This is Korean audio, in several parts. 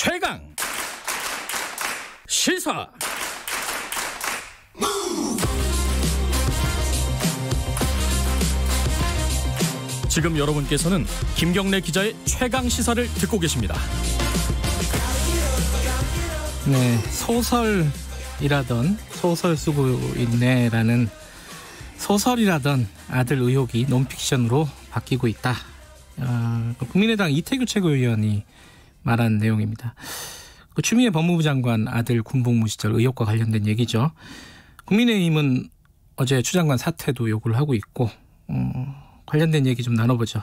최강 시사. 지금 여러분께서는 김경래 기자의 최강 시사를 듣고 계십니다. 네, 소설이라던 소설 쓰고 있네라는 소설이라던 아들 의혹이 논픽션으로 바뀌고 있다. 국민의당 이태규 최고위원이 말한 내용입니다. 추미애 법무부 장관 아들 군복무 시절 의혹과 관련된 얘기죠. 국민의힘은 어제 추 장관 사퇴도 요구를 하고 있고 관련된 얘기 좀 나눠보죠.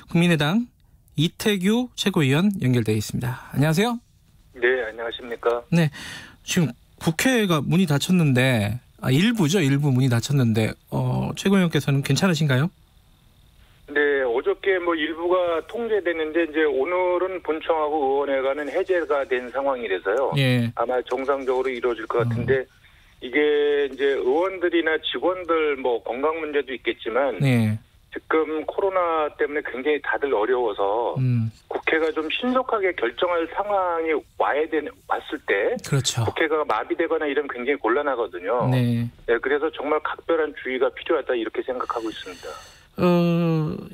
국민의당 이태규 최고위원 연결되어 있습니다. 안녕하세요. 네, 안녕하십니까. 네, 지금 국회가 문이 닫혔는데 일부죠. 일부 문이 닫혔는데 최고위원께서는 괜찮으신가요? 네, 어저께 일부가 통제됐는데 이제 오늘은 본청하고 의원회관은 해제가 된 상황이라서요. 예. 아마 정상적으로 이루어질 것 같은데 이게 이제 의원들이나 직원들 건강 문제도 있겠지만 네. 지금 코로나 때문에 굉장히 다들 어려워서 국회가 좀 신속하게 결정할 상황이 왔을 때 그렇죠. 국회가 마비되거나 이러면 굉장히 곤란하거든요. 네. 네, 그래서 정말 각별한 주의가 필요하다 이렇게 생각하고 있습니다.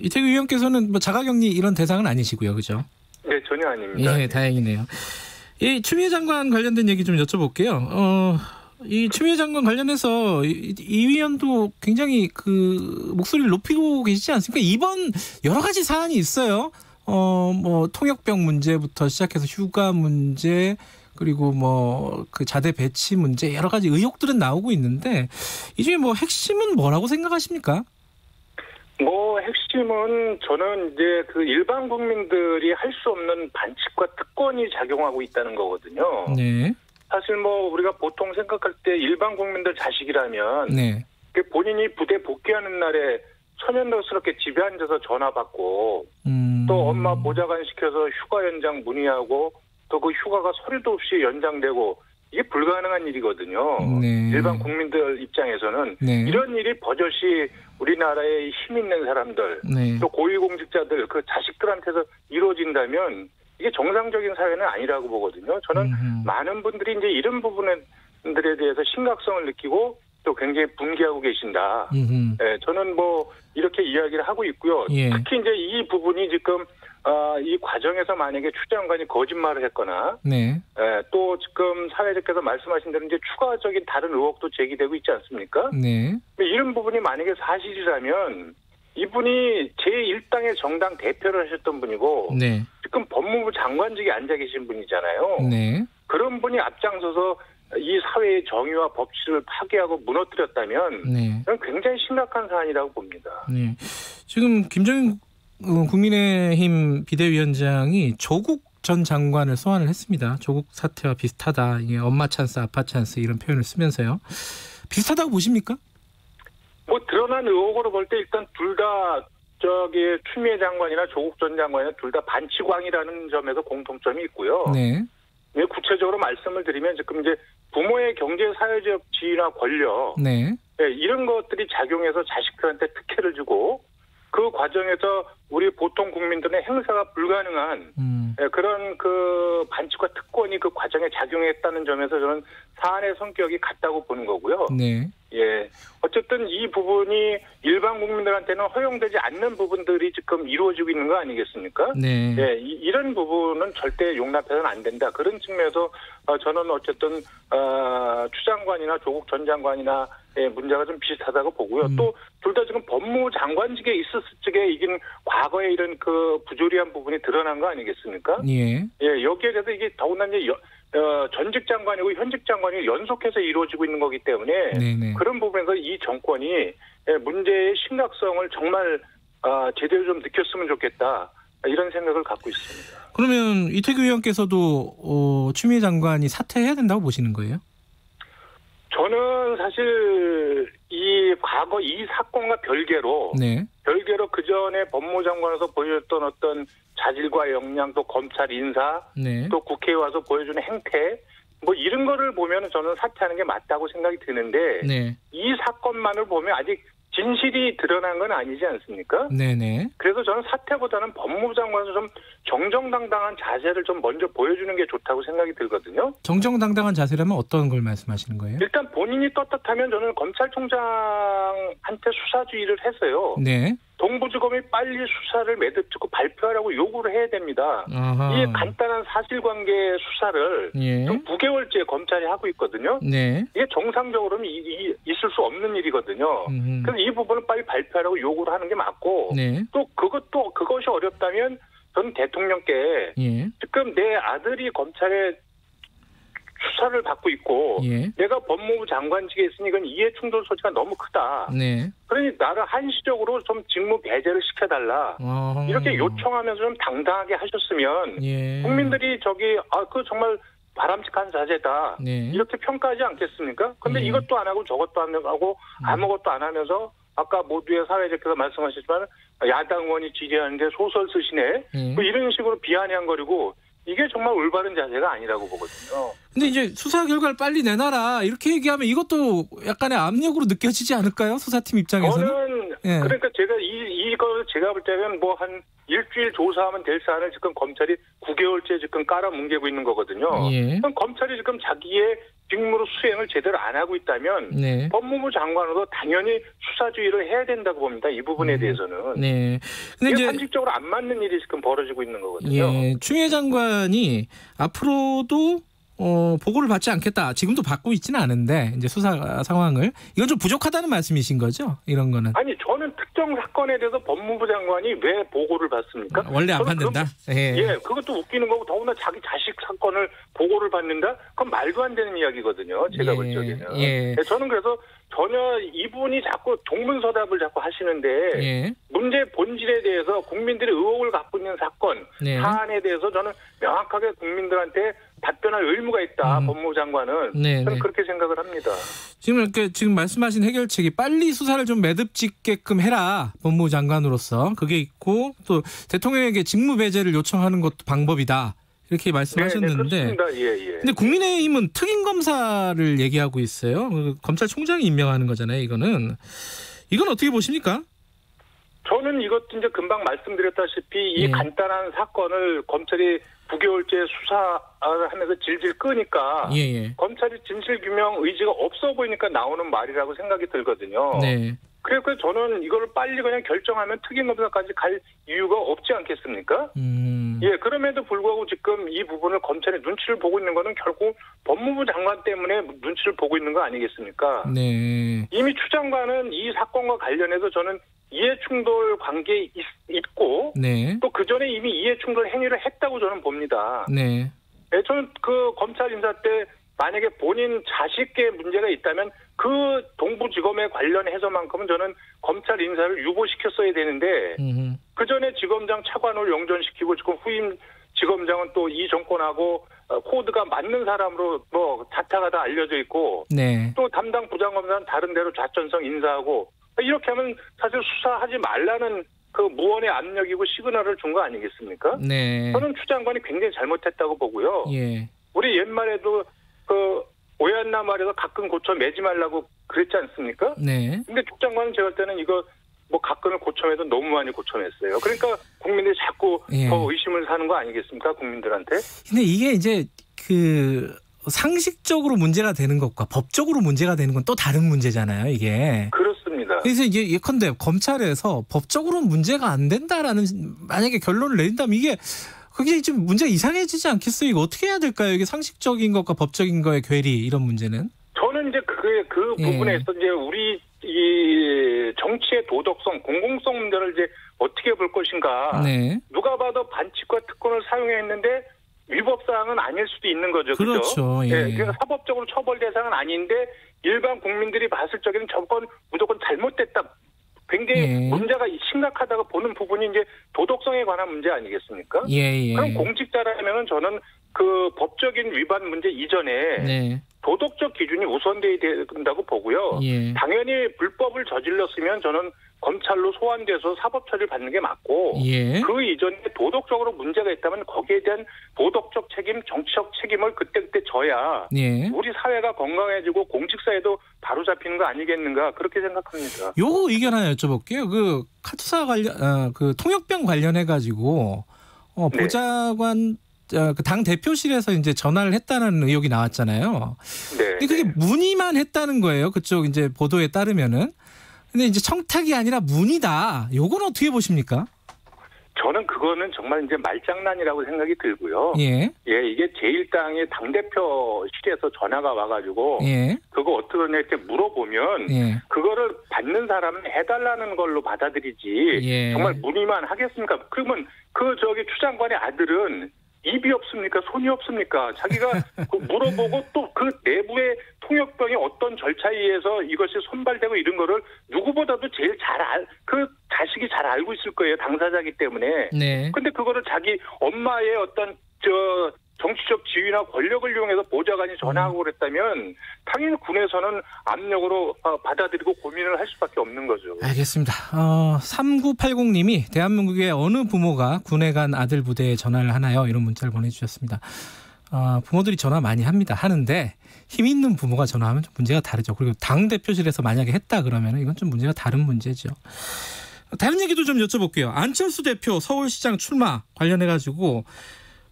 이태규 의원께서는 자가격리 이런 대상은 아니시고요, 그죠? 네, 전혀 아닙니다. 예, 다행이네요. 이 추미애 장관 관련된 얘기 좀 여쭤볼게요. 이 추미애 장관 관련해서 이 의원도 굉장히 목소리를 높이고 계시지 않습니까? 이번 여러 가지 사안이 있어요. 통역병 문제부터 시작해서 휴가 문제, 그리고 자대 배치 문제, 여러 가지 의혹들은 나오고 있는데 이 중에 핵심은 뭐라고 생각하십니까? 핵심은 저는 이제 일반 국민들이 할 수 없는 반칙과 특권이 작용하고 있다는 거거든요. 네. 사실 우리가 보통 생각할 때 일반 국민들 자식이라면 네. 본인이 부대 복귀하는 날에 천연덕스럽게 집에 앉아서 전화 받고 또 엄마 보좌관 시켜서 휴가 연장 문의하고 또 그 휴가가 서류도 없이 연장되고 이게 불가능한 일이거든요. 네. 일반 국민들 입장에서는 네. 이런 일이 버젓이 우리나라의 힘 있는 사람들 네. 또 고위공직자들 그 자식들한테서 이루어진다면 이게 정상적인 사회는 아니라고 보거든요. 저는 많은 분들이 이제 이런 부분들에 대해서 심각성을 느끼고 또 굉장히 분개하고 계신다. 네, 저는 이렇게 이야기를 하고 있고요. 예. 특히 이제 이 부분이 지금 이 과정에서 만약에 추 장관이 거짓말을 했거나 네. 또 지금 사회자께서 말씀하신 대로 이제 추가적인 다른 의혹도 제기되고 있지 않습니까? 네. 이런 부분이 만약에 사실이라면 이분이 제1당의 정당 대표를 하셨던 분이고 네. 지금 법무부 장관직에 앉아 계신 분이잖아요. 네. 그런 분이 앞장서서 이 사회의 정의와 법치를 파괴하고 무너뜨렸다면 네. 저는 굉장히 심각한 사안이라고 봅니다. 네. 지금 김정인 국민의힘 비대위원장이 조국 전 장관을 소환을 했습니다. 조국 사태와 비슷하다. 이게 엄마 찬스, 아빠 찬스 이런 표현을 쓰면서요. 비슷하다고 보십니까? 드러난 의혹으로 볼 때 일단 둘 다 추미애 장관이나 조국 전 장관이나 둘 다 반치광이라는 점에서 공통점이 있고요. 네. 구체적으로 말씀을 드리면 지금 이제 부모의 경제 사회적 지위나 권력, 네. 이런 것들이 작용해서 자식들한테 특혜를 주고 그 과정에서 우리 보통 국민들의 행사가 불가능한 그런 반칙과 특권이 그 과정에 작용했다는 점에서 저는 사안의 성격이 같다고 보는 거고요. 네. 예. 어쨌든 이 부분이 일반 국민들한테는 허용되지 않는 부분들이 지금 이루어지고 있는 거 아니겠습니까? 네. 예. 이런 부분은 절대 용납해서는 안 된다. 그런 측면에서 저는 어쨌든 추 장관이나 조국 전 장관이나 문제가 좀 비슷하다고 보고요. 또 둘 다 지금 법무부 장관직에 있었을 적에 이긴 과거에 이런 부조리한 부분이 드러난 거 아니겠습니까? 예. 예. 여기에 대해서 이게 더군다나 이제 전직 장관이고 현직 장관이 연속해서 이루어지고 있는 거기 때문에 네네. 그런 부분에서 이 정권이 문제의 심각성을 정말 제대로 좀 느꼈으면 좋겠다. 이런 생각을 갖고 있습니다. 그러면 이태규 의원께서도 추미애 장관이 사퇴해야 된다고 보시는 거예요? 저는 사실 이 과거 이 사건과 별개로 그 전에 법무부 장관에서 보여줬던 어떤 자질과 역량, 또 검찰 인사, 또 국회에 와서 보여주는 행태, 이런 거를 보면 저는 사퇴하는 게 맞다고 생각이 드는데 이 사건만을 보면 아직 진실이 드러난 건 아니지 않습니까? 네네. 그래서 저는 사퇴보다는 법무부 장관에서 좀 정정당당한 자세를 좀 먼저 보여주는 게 좋다고 생각이 들거든요. 정정당당한 자세라면 어떤 걸 말씀하시는 거예요? 일단 본인이 떴다면 저는 검찰총장한테 수사주의를 해서요. 네. 동부지검이 빨리 수사를 매듭짓고 발표하라고 요구를 해야 됩니다. 아하. 이 간단한 사실관계 수사를 예. 9개월째 검찰이 하고 있거든요. 네. 이게 정상적으로는 있을 수 없는 일이거든요. 그래서 이 부분을 빨리 발표하라고 요구를 하는 게 맞고 네. 또 그것이 어렵다면 전 대통령께 예. 지금 내 아들이 검찰에 수사를 받고 있고 예. 내가 법무부 장관직에 있으니 이건 이해충돌 소지가 너무 크다. 네. 그러니 나를 한시적으로 좀 직무 배제를 시켜달라. 이렇게 요청하면서 좀 당당하게 하셨으면 예. 국민들이 그 정말 바람직한 자세다. 네. 이렇게 평가하지 않겠습니까? 근데 예. 이것도 안 하고 저것도 안 하고 아무것도 안 하면서 아까 모두의 사회적께서 말씀하셨지만 야당 의원이 질의하는데 소설 쓰시네. 뭐 이런 식으로 비아냥거리고 이게 정말 올바른 자세가 아니라고 보거든요. 근데 이제 수사 결과를 빨리 내놔라 이렇게 얘기하면 이것도 약간의 압력으로 느껴지지 않을까요? 수사팀 입장에서는? 저는 예. 그러니까 이걸 제가 볼 때는 뭐 한 일주일 조사하면 될 사안을 지금 검찰이 9개월째 지금 깔아뭉개고 있는 거거든요. 예. 그럼 검찰이 지금 자기의 직무로 수행을 제대로 안 하고 있다면 네. 법무부 장관으로 당연히 수사주의를 해야 된다고 봅니다. 이 부분에 대해서는. 네. 근데 이게 이제 상식적으로 안 맞는 일이 지금 벌어지고 있는 거거든요. 예. 추미애 장관이 앞으로도 보고를 받지 않겠다. 지금도 받고 있지는 않은데 이제 수사 상황을 이건 좀 부족하다는 말씀이신 거죠? 이런 거는. 아니 저는 특정 사건에 대해서 법무부 장관이 왜 보고를 받습니까? 원래 안 받는다. 그것도 웃기는 거고 더구나 자기 자식 사건을 보고를 받는다? 그건 말도 안 되는 이야기거든요. 제가 볼 적에는. 예. 저는 그래서 전혀 이분이 자꾸 동문서답을 자꾸 하시는데 예. 문제 본질에 대해서 국민들이 의혹을 갖고 있는 사건, 네. 사안에 대해서 저는 명확하게 국민들한테 답변할 의무가 있다. 법무부 장관은. 네, 저는 네. 그렇게 생각을 합니다. 지금 말씀하신 해결책이 빨리 수사를 좀 매듭짓게끔 해라. 법무부 장관으로서. 그게 있고 또 대통령에게 직무 배제를 요청하는 것도 방법이다. 이렇게 말씀하셨는데. 네, 그렇습니다. 예. 근데 국민의힘은 특임 검사를 얘기하고 있어요. 검찰총장이 임명하는 거잖아요. 이건 어떻게 보십니까? 저는 이것도 이제 금방 말씀드렸다시피 이 간단한 사건을 검찰이 9개월째 수사를 하면서 질질 끄니까 검찰이 진실규명 의지가 없어 보이니까 나오는 말이라고 생각이 들거든요. 네. 그래서 저는 이걸 빨리 그냥 결정하면 특임검사까지 갈 이유가 없지 않겠습니까? 예, 그럼에도 불구하고 지금 이 부분을 검찰이 눈치를 보고 있는 거는 결국 법무부 장관 때문에 눈치를 보고 있는 거 아니겠습니까? 네. 이미 추 장관은 이 사건과 관련해서 저는 이해충돌 관계에 있고 네. 또 그전에 이미 이해충돌 행위를 했다고 저는 봅니다. 네. 네, 저는 그 검찰 인사 때 만약에 본인 자식계 문제가 있다면 그 동부지검에 관련해서만큼은 저는 검찰 인사를 유보시켰어야 되는데 그전에 지검장 차관을 영전시키고 지금 후임 지검장은 또 이 정권하고 코드가 맞는 사람으로 뭐 자타가 다 알려져 있고 네. 또 담당 부장검사는 다른 데로 좌천성 인사하고 이렇게 하면 사실 수사하지 말라는 그 무언의 압력이고 시그널을 준 거 아니겠습니까? 네. 저는 추 장관이 굉장히 잘못했다고 보고요. 예. 우리 옛말에도 그 오얏나 말에서 가끔 고쳐 매지 말라고 그랬지 않습니까? 네. 근데 추 장관은 제가 볼 때는 이거 뭐 가끔을 고쳐내도 너무 많이 고쳐냈어요. 그러니까 국민들이 자꾸 더 의심을 사는 거 아니겠습니까? 국민들한테. 근데 이게 이제 그 상식적으로 문제가 되는 것과 법적으로 문제가 되는 건 또 다른 문제잖아요, 이게. 그렇습니다. 그래서 이게 예컨대 검찰에서 법적으로 문제가 안 된다라는 만약에 결론을 내린다면 이게 그게 좀 문제가 이상해지지 않겠어요? 이거 어떻게 해야 될까요? 이게 상식적인 것과 법적인 거의 괴리 이런 문제는? 저는 이제 그 부분에서 이제 우리 이 정치의 도덕성, 공공성 문제를 이제 어떻게 볼 것인가. 네. 누가 봐도 반칙과 특권을 사용했는데 위법 사항은 아닐 수도 있는 거죠. 그렇죠. 예. 그래서 사법적으로 처벌 대상은 아닌데 일반 국민들이 봤을 적에는 저건 무조건 잘못됐다. 굉장히 문제가 심각하다고 보는 부분이 이제 도덕성에 관한 문제 아니겠습니까? 그럼 공직자라면은 저는 그 법적인 위반 문제 이전에 도덕적 기준이 우선돼야 된다고 보고요. 당연히 불법을 저질렀으면 저는 검찰로 소환돼서 사법 처리를 받는 게 맞고 그 이전에 도덕적으로 문제가 있다면 거기에 대한 도덕적 책임, 정치적 책임을 그때그때 져야 우리 사회가 건강해지고 공직사회도 바로잡히는 거 아니겠는가 그렇게 생각합니다. 요거 의견 하나 여쭤볼게요. 그 카투사 관련 그 통역병 관련해 가지고 보좌관 그 당 대표실에서 이제 전화를 했다는 의혹이 나왔잖아요. 네. 근데 그게 문의만 했다는 거예요. 그쪽 이제 보도에 따르면은. 근데 이제 청탁이 아니라 문의다. 요건 어떻게 보십니까? 저는 그거는 정말 이제 말장난이라고 생각이 들고요. 예. 예, 이게 제1당의 당대표실에서 전화가 와가지고. 예. 그거 어떻게 하냐 이렇게 물어보면. 예. 그거를 받는 사람은 해달라는 걸로 받아들이지. 예. 정말 문의만 하겠습니까? 그러면 추 장관의 아들은 입이 없습니까? 손이 없습니까? 자기가 물어보고 또 그 내부의 통역병이 어떤 절차에 의해서 이것이 손발되고 이런 거를 누구보다도 제일 그 자식이 잘 알고 있을 거예요. 당사자이기 때문에. 네. 근데 그거를 자기 엄마의 어떤 정치적 지위나 권력을 이용해서 보좌관이 전화하고 그랬다면 당연히 군에서는 압력으로 받아들이고 고민을 할 수밖에 없는 거죠. 알겠습니다. 3980님이 대한민국의 어느 부모가 군에 간 아들 부대에 전화를 하나요? 이런 문자를 보내주셨습니다. 부모들이 전화 많이 하는데 힘 있는 부모가 전화하면 좀 문제가 다르죠. 그리고 당대표실에서 만약에 했다 그러면 이건 좀 문제가 다른 문제죠. 다른 얘기도 좀 여쭤볼게요. 안철수 대표 서울시장 출마 관련해가지고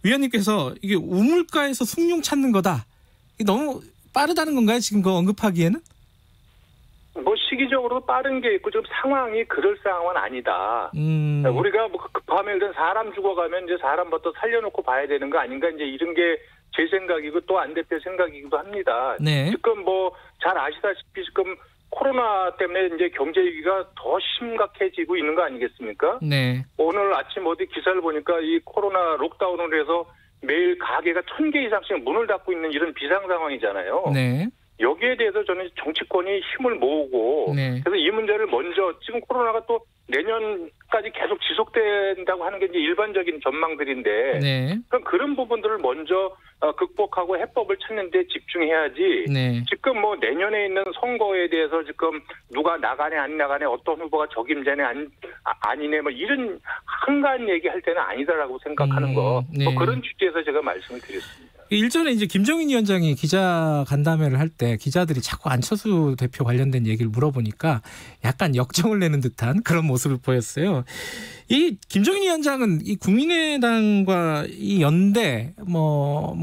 위원님께서 이게 우물가에서 숭늉 찾는 거다. 이게 너무 빠르다는 건가요? 지금 그거 언급하기에는? 시기적으로 빠른 게 있고 좀 상황이 그럴 상황은 아니다. 우리가 급하면 사람 죽어가면 이제 사람부터 살려놓고 봐야 되는 거 아닌가 이제 이런 게 제 생각이고 또 안 대표 생각이기도 합니다. 네. 지금 잘 아시다시피 지금 코로나 때문에 이제 경제 위기가 더 심각해지고 있는 거 아니겠습니까? 네. 오늘 아침 어디 기사를 보니까 이 코로나 록다운을 해서 매일 가게가 1000개 이상씩 문을 닫고 있는 이런 비상 상황이잖아요. 네. 여기에 대해서 저는 정치권이 힘을 모으고 네. 그래서 이 문제를 먼저 지금 코로나가 또 내년까지 계속 지속된다고 하는 게 이제 일반적인 전망들인데 네. 그럼 그런 부분들을 먼저 극복하고 해법을 찾는 데 집중해야지. 네. 지금 내년에 있는 선거에 대해서 지금 누가 나가네 안 나가네 어떤 후보가 적임자네 아니네 이런 한가한 얘기할 때는 아니다라고 생각하는 거. 네. 그런 취지에서 제가 말씀을 드렸습니다. 일전에 이제 김종인 위원장이 기자 간담회를 할 때 기자들이 자꾸 안철수 대표 관련된 얘기를 물어보니까 약간 역정을 내는 듯한 그런 모습을 보였어요. 이 김종인 위원장은 이 국민의당과 이 연대,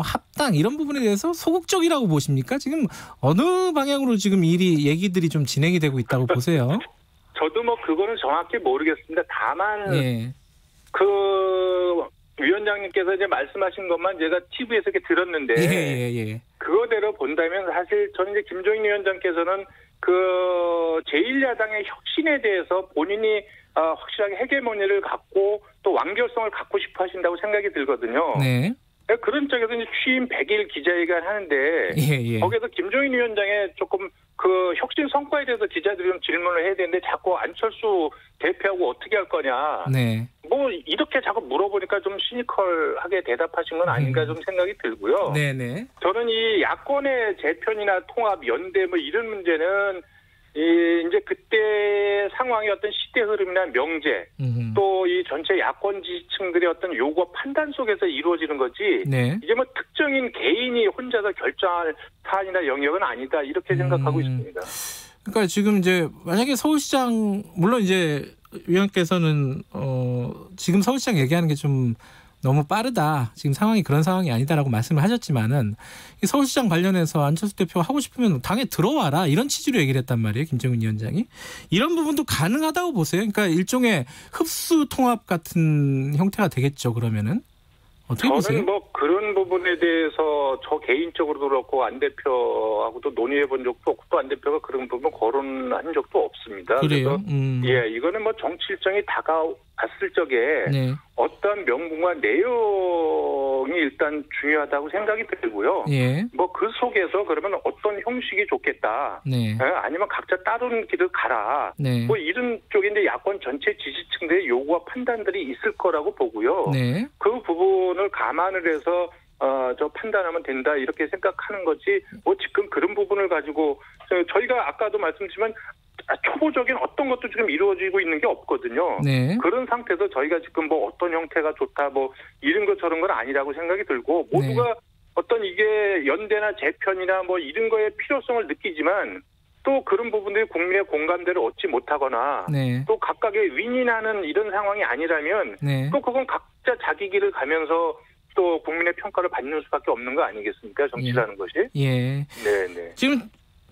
합당 이런 부분에 대해서 소극적이라고 보십니까? 지금 어느 방향으로 지금 얘기들이 좀 진행이 되고 있다고 보세요? 저도 그거는 정확히 모르겠습니다. 다만 예. 위원장님께서 이제 말씀하신 것만 제가 TV에서 이렇게 들었는데 예. 그거대로 본다면 사실 저는 이제 김종인 위원장께서는 제1야당의 혁신에 대해서 본인이 확실하게 헤게모니를 갖고 또 완결성을 갖고 싶어 하신다고 생각이 들거든요. 네. 그런 쪽에서 이제 취임 100일 기자회견 하는데 예. 거기서 김종인 위원장의 조금 혁신 성과에 대해서 기자들이 좀 질문을 해야 되는데 자꾸 안철수 대표하고 어떻게 할 거냐. 네. 이렇게 자꾸 물어보니까 좀 시니컬하게 대답하신 건 아닌가 좀 생각이 들고요. 네네. 저는 이 야권의 재편이나 통합, 연대 이런 문제는 이제 그때 상황의 어떤 시대 흐름이나 명제 또 이 전체 야권 지지층들의 어떤 요구 판단 속에서 이루어지는 거지. 네. 이제 특정인 개인이 혼자서 결정할 사안이나 영역은 아니다 이렇게 생각하고 있습니다. 그러니까 지금 이제 만약에 서울시장 물론 이제 위원께서는 지금 서울시장 얘기하는 게 좀 너무 빠르다. 지금 상황이 그런 상황이 아니다라고 말씀을 하셨지만은 이 서울시장 관련해서 안철수 대표가 하고 싶으면 당에 들어와라 이런 취지로 얘기를 했단 말이에요. 김종인 위원장이. 이런 부분도 가능하다고 보세요. 그러니까 일종의 흡수 통합 같은 형태가 되겠죠. 그러면은. 어떻게 보세요? 저는 그런 부분에 대해서 저 개인적으로도 그렇고 안 대표하고도 논의해 본 적도 없고 또 안 대표가 그런 부분 거론한 적도 없습니다. 그래요? 그래서 이거는 정치 일정이 다가왔을 적에 네. 어떤 명분과 내용이 일단 중요하다고 생각이 들고요. 예. 그 속에서 그러면 어떤 형식이 좋겠다. 네. 아니면 각자 다른 길을 가라. 네. 이런 쪽에 이제 야권 전체 지지층들의 요구와 판단들이 있을 거라고 보고요. 네. 그 부분을 감안을 해서 판단하면 된다 이렇게 생각하는 거지. 지금 그런 부분을 가지고 저희가 아까도 말씀드렸지만 초보적인 어떤 것도 지금 이루어지고 있는 게 없거든요. 네. 그런 상태에서 저희가 지금 어떤 형태가 좋다 이런 것 저런 건 아니라고 생각이 들고 모두가 어떤 이게 연대나 재편이나 이런 거에 필요성을 느끼지만 또 그런 부분들이 국민의 공감대를 얻지 못하거나 네. 또 각각의 윈윈하는 이런 상황이 아니라면 네. 또 그건 각자 자기 길을 가면서 또 국민의 평가를 받는 수밖에 없는 거 아니겠습니까? 정치라는 것이. 예. 네. 지금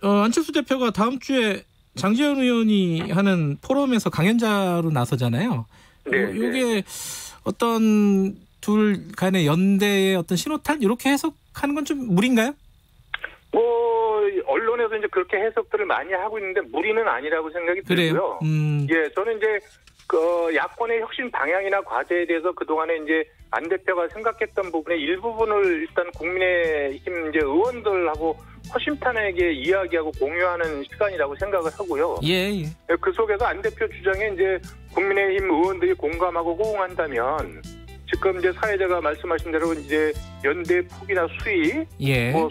안철수 대표가 다음 주에 장제원 의원이 하는 포럼에서 강연자로 나서잖아요. 네. 이게 어떤 둘 간의 연대의 어떤 신호탄 이렇게 해석하는 건 좀 무리인가요? 언론에서 이제 그렇게 해석들을 많이 하고 있는데 무리는 아니라고 생각이 들고요. 예, 저는 이제 그 야권의 혁신 방향이나 과제에 대해서 그동안에 이제 안 대표가 생각했던 부분의 일부분을 일단 국민의힘 이제 의원들하고 허심탄회하게 이야기하고 공유하는 시간이라고 생각을 하고요. 예. 그 속에서 안 대표 주장에 이제 국민의힘 의원들이 공감하고 호응한다면 지금 이제 사회자가 말씀하신 대로 이제 연대 폭이나 수위,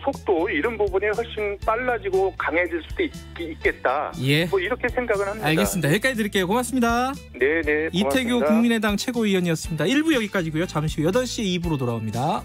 속도 이런 부분이 훨씬 빨라지고 강해질 수도 있겠다. 예. 이렇게 생각은 합니다. 알겠습니다. 여기까지 드릴게요. 고맙습니다. 네. 이태규 국민의당 최고위원이었습니다. 1부 여기까지고요. 잠시 후 8시 2부로 돌아옵니다.